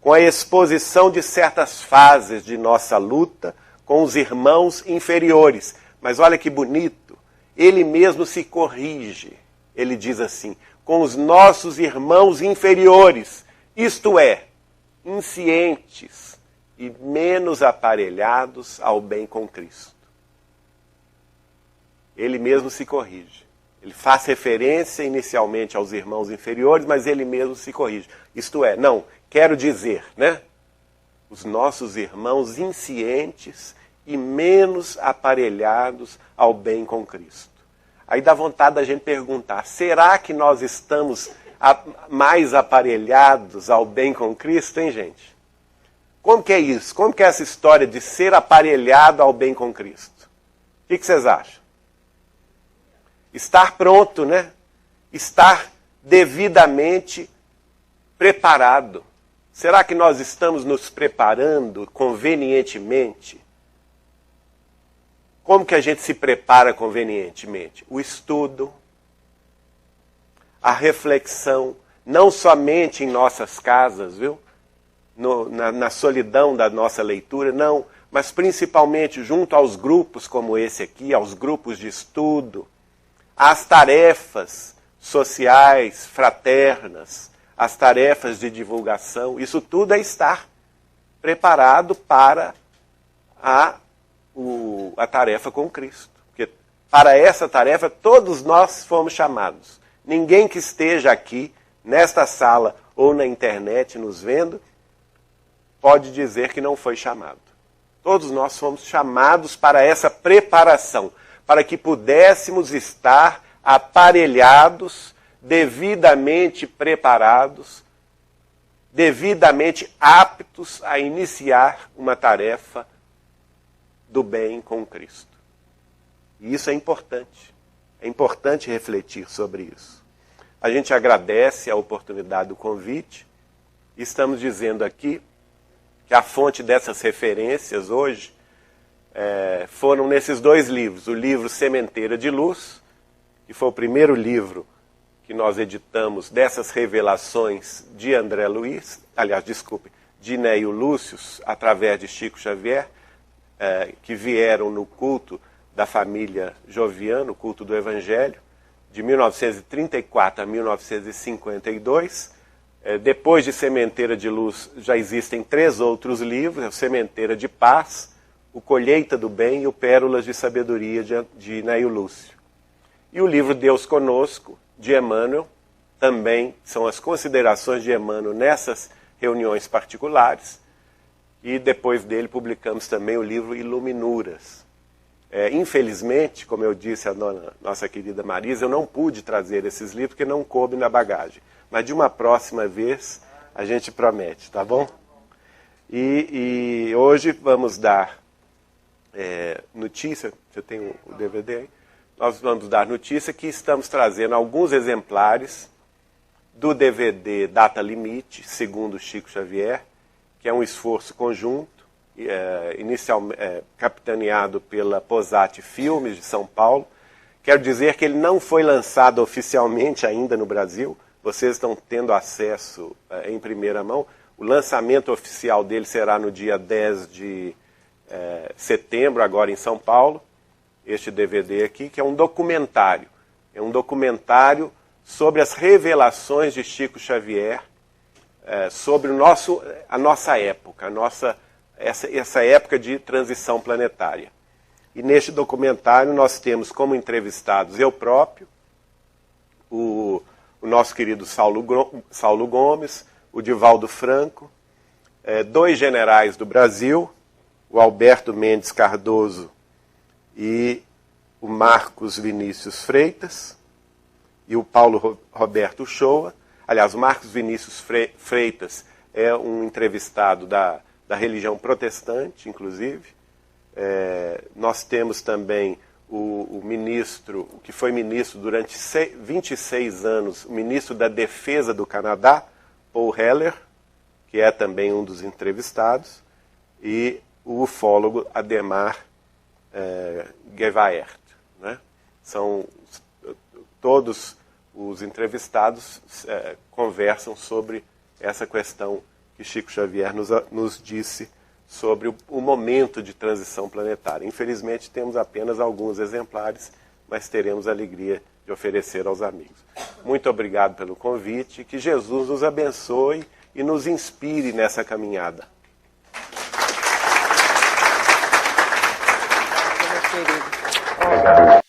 com a exposição de certas fases de nossa luta com os irmãos inferiores. Mas olha que bonito, ele mesmo se corrige. Ele diz assim, com os nossos irmãos inferiores, isto é, inscientes e menos aparelhados ao bem com Cristo. Ele mesmo se corrige. Ele faz referência inicialmente aos irmãos inferiores, mas ele mesmo se corrige. Isto é, não, quero dizer, né? Os nossos irmãos inscientes e menos aparelhados ao bem com Cristo. Aí dá vontade da gente perguntar, será que nós estamos mais aparelhados ao bem com Cristo, hein, gente? Como que é isso? Como que é essa história de ser aparelhado ao bem com Cristo? O que vocês acham? Estar pronto, né? Estar devidamente preparado. Será que nós estamos nos preparando convenientemente? Como que a gente se prepara convenientemente? O estudo, a reflexão, não somente em nossas casas, viu? Na solidão da nossa leitura, não, mas principalmente junto aos grupos como esse aqui, aos grupos de estudo, às tarefas sociais, fraternas, às tarefas de divulgação. Isso tudo é estar preparado para a tarefa com Cristo. Porque para essa tarefa todos nós fomos chamados. Ninguém que esteja aqui, nesta sala ou na internet nos vendo, pode dizer que não foi chamado. Todos nós fomos chamados para essa preparação, para que pudéssemos estar aparelhados, devidamente preparados, devidamente aptos a iniciar uma tarefa do bem com Cristo. E isso é importante. É importante refletir sobre isso. A gente agradece a oportunidade do convite. Estamos dizendo aqui que a fonte dessas referências hoje foram nesses dois livros. O livro Sementeira de Luz, que foi o primeiro livro que nós editamos dessas revelações de André Luiz, de Neio Lúcius, através de Chico Xavier, que vieram no culto da família Joviano, o culto do Evangelho, de 1934 a 1952. Depois de Sementeira de Luz já existem 3 outros livros, o Sementeira de Paz, o Colheita do Bem e o Pérolas de Sabedoria de Neio Lúcio. E o livro Deus Conosco, de Emmanuel, também são as considerações de Emmanuel nessas reuniões particulares. E depois dele publicamos também o livro Iluminuras. Infelizmente, como eu disse à nossa querida Marisa, eu não pude trazer esses livros porque não coube na bagagem. Mas de uma próxima vez a gente promete, tá bom? E hoje vamos dar notícia, você tem o DVD aí? Nós vamos dar notícia que estamos trazendo alguns exemplares do DVD Data Limite, segundo Chico Xavier, que é um esforço conjunto, capitaneado pela Posati Filmes de São Paulo. Quero dizer que ele não foi lançado oficialmente ainda no Brasil, vocês estão tendo acesso em primeira mão. O lançamento oficial dele será no dia 10 de setembro, agora em São Paulo. Este DVD aqui, que é um documentário. É um documentário sobre as revelações de Chico Xavier, sobre a nossa época, essa época de transição planetária. E neste documentário nós temos como entrevistados eu próprio, o nosso querido Saulo Gomes, o Divaldo Franco, 2 generais do Brasil, o Alberto Mendes Cardoso e o Marcos Vinícius Freitas, e o Paulo Roberto Uchoa. Aliás, o Marcos Vinícius Freitas é um entrevistado da religião protestante, inclusive. Nós temos também o ministro, que foi ministro durante 26 anos, o ministro da Defesa do Canadá, Paul Heller, que é também um dos entrevistados, e o ufólogo Ademar Gevaert, né? São todos os entrevistados conversam sobre essa questão que Chico Xavier nos disse sobre o momento de transição planetária. Infelizmente temos apenas alguns exemplares, mas teremos a alegria de oferecer aos amigos. Muito obrigado pelo convite, que Jesus nos abençoe e nos inspire nessa caminhada. Obrigado.